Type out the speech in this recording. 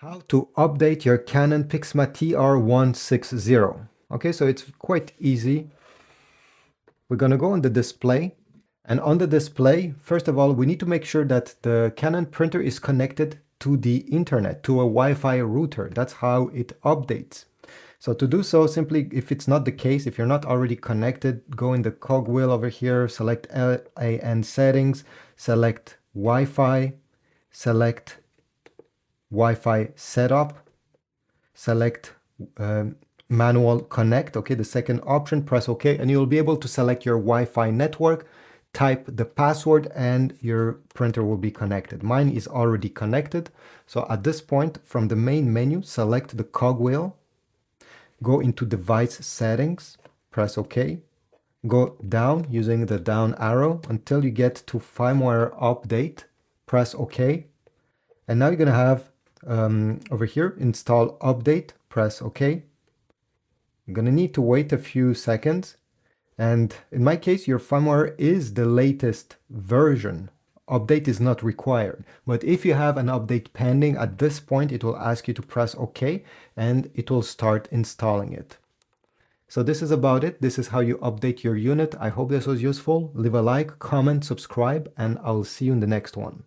How to update your Canon PIXMA TR160. Okay, so it's quite easy. We're going to go on the display. And on the display, first of all, we need to make sure that the Canon printer is connected to the internet, to a Wi-Fi router. That's how it updates. So to do so, simply, if it's not the case, if you're not already connected, go in the cogwheel over here, select LAN settings, select Wi-Fi, select Wi-Fi setup, select manual connect, okay, the second option, press OK, and you'll be able to select your Wi-Fi network, type the password, and your printer will be connected. Mine is already connected, so at this point, from the main menu, select the cogwheel, go into device settings, press OK, go down using the down arrow until you get to firmware update, press OK, and now you're going to have over here, install update, press OK. You're going to need to wait a few seconds. And in my case, your firmware is the latest version. Update is not required. But if you have an update pending, at this point, it will ask you to press OK, and it will start installing it. So this is about it. This is how you update your unit. I hope this was useful. Leave a like, comment, subscribe, and I'll see you in the next one.